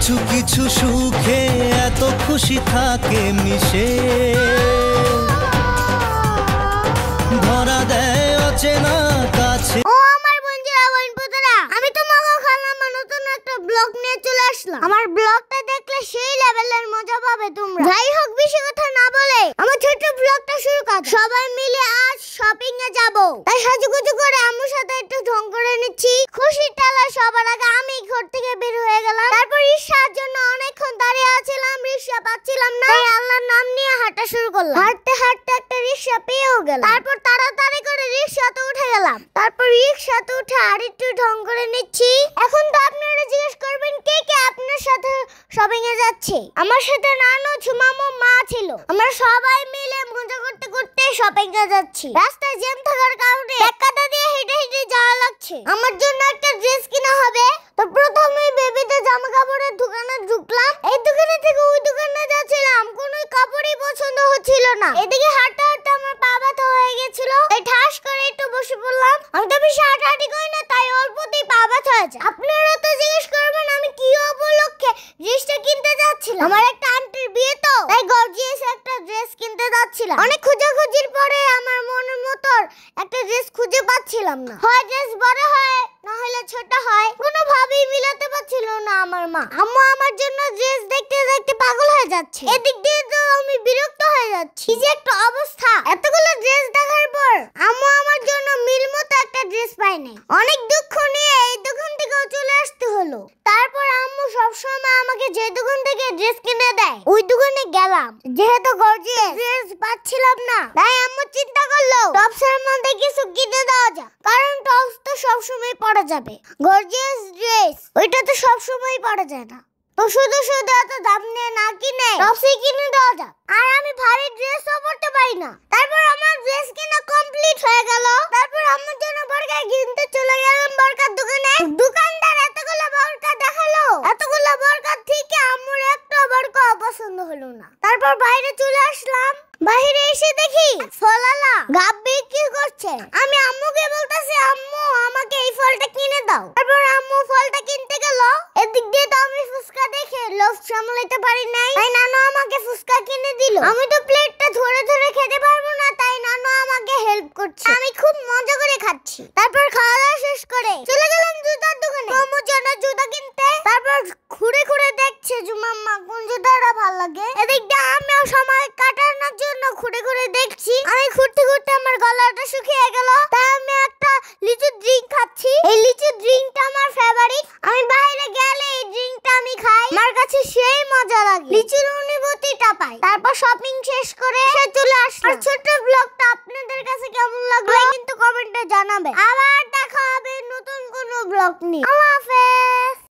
কিছু কিছু সুখে এত খুশি থাকে মিশে, ধরা দেয় অচেনা কাছে। ও আমার বন্ধুরা বোনপুতরা, আমি তোমাকে খালাম নতুন একটা ব্লগ নিয়ে চলে আসলাম। আমার ব্লগটা দেখলে সেই লেভেলের মজা পাবে তোমরা। যাই হোক, বেশি কথা না বলে আমার ছোট ব্লগটা শুরু কর। সবাই মিলে আজ শপিং এ যাব, তাই সাজুগুজু করে আম্মুর সাথে একটু ঢং করে নিচ্ছি। খুশির টেলা সবার আগে আমি ঘর থেকে বের হয়ে গেলাম। তারপর রিকশার জন্য অনেকক্ষণ দাঁড়িয়ে আছিলাম, রিকশা পাচ্ছিলাম না, তাই আল্লাহর নাম নিয়ে হাঁটা শুরু করলাম। হাঁটতে হাঁটতে একটা রিকশা পেয়েও গেলাম। তারপর তাড়াতাড়ি করে রিকশাতে উঠে গেলাম। তারপর রিকশাতে উঠে আর একটু ঢং করে নিচ্ছি। এখন তো আপনারা জিজ্ঞেস করবেন কে কে আপনার সাথে শপিং এ যাচ্ছে। আমার সাথে নানু, ঝুমামু, মা ছিল। আমরা সবাই মিলে মজা করতে করতে শপিং এ যাচ্ছি। রাস্তায় জ্যাম থাকার কারণে ধাক্কা দিয়ে হেঁটে হেঁটে যাওয়া লাগছে। আমার জন্য একটা ড্রেস কিনা হবে, তো প্রথমে বেবিতে জামা কাপড়ের দোকানে ঢুকলাম। এই দোকানে থেকে ওই দোকানে যাচ্ছিলাম, কোনো কাপড়ই পছন্দ হচ্ছিল না। এদিকে হাঁটতে হাঁটতে আমার পা ব্যথা হয়ে গেছিল, তাই ঠাস করে একটু বসে পড়লাম। আমি তো বেশি হাঁটাহাঁটি করি না, তাই অল্পতেই পা ব্যথা হয়েছে। আপনারা তো জিজ্ঞেস করবেন আমি কি উপলক্ষে ড্রেসটা কিনতে যাচ্ছিলাম। আমার একটা আন্টির বিয়ে, তো তাই গর্জিয়াস একটা ড্রেস কিনতে যাচ্ছিলাম। অনেক খোঁজাখুঁজির পরে আমার মনের মতো একটা ড্রেস খুঁজে পাচ্ছিলাম না। হয় ড্রেস বড় হয়, না হলে ছোট হয়, কোনোভাবেই মিলাতে পারছিল না আমার মা। আম্মু আমার জন্য ড্রেস দেখতে দেখতে পাগল হয়ে যাচ্ছে। এদিক দিয়ে তো আমি বিরক্ত হয়ে যাচ্ছি। কি যে একটা অবস্থা! এতগুলো ড্রেস দেখার পর আম্মু আমার জন্য মিল মতো একটা ড্রেস পায়নি। অনেক দুঃখ নিয়ে এই দোকান থেকেও চলে আসতে হলো। তারপর আম্মু সবসময় আমাকে যে দোকান থেকে ড্রেস কিনে দেয় ওই দোকানে গেলাম। যেহেতু গর্জিয়াস ড্রেস পাচ্ছিলাম না, তাই আম্মু চিন্তা করলো টপসের মধ্যে কিছু কিনে দেওয়া যাক, কারণ টপস তো সবসময় পরা যাবে। গর্জিয়াস ড্রেস ওইটা তো সবসময় পরা যায় না, তো শুধু শুধু এত দাম নিয়ে না কিনে টপসই কিনে দেওয়া যাক। আর আমি ভারী ড্রেসও পরতে পারি না। তারপর আমার ড্রেস কিনা কমপ্লিট হয়ে গেল। তারপর আমার জন্য বোরকা কিনতে চলে গেলাম বোরকার দোকানে। দোকানদার এতগুলো বোরকা দেখালো, এতগুলো বোরকা থেকে আম্মুর একটা বোরকা পছন্দ হলো না। তারপর বাইরে চলে আসলাম। বাইরে এসে দেখি ফলালা গাব বিক্রি করছে। আমি আম্মুকে বলতেছি আম্মু আমাকে এই ফলটা কিনে দাও। তারপর আম্মু ফলটা কিনতে গেল। এদিক দিয়ে তো আমি ফুচকা দেখে লোভ সামলাতে পারি নাই, তাই নানু আমাকে ফুচকা কিনে দিল। আমি তো প্লেটটা ধরে ধরে খেতে পারবো না, তাই নানু আমাকে হেল্প করছে। আমি খুব মজা করে খাচ্ছি। তারপর খাওয়া দাওয়া শেষ করে চলে গেলাম জুতার দোকানে আম্মুর জন্য জুতা কিনতে। তারপর ঘুরে ঘুরে দেখছে জুমাম্মা কোন জুতাটা ভালো লাগে। এদিক দিয়ে আমিও সময় কাটানোর জন্য ঘুরে ঘুরে দেখছি। আমি ঘুরতে ঘুরতে আমার গলাটা শুকিয়ে গেল, তাই আমি একটা লিচু ড্রিঙ্ক খাচ্ছি। এই লিচু ড্রিঙ্কটা আমার ফেভারিট। আমি বাইরে গেলে এই ড্রিঙ্কটা আমি খাই, আমার কাছে সেই মজা লাগে, লিচুর অনুভূতিটা পাই। তারপর শপিং শেষ করে চলে আসলাম। আর ছোট ব্লগটা আপনাদের কাছে কেমন লাগলো কিন্তু কমেন্টে জানাবে। আবার দেখা হবে নতুন কোনো ব্লগ নিয়ে।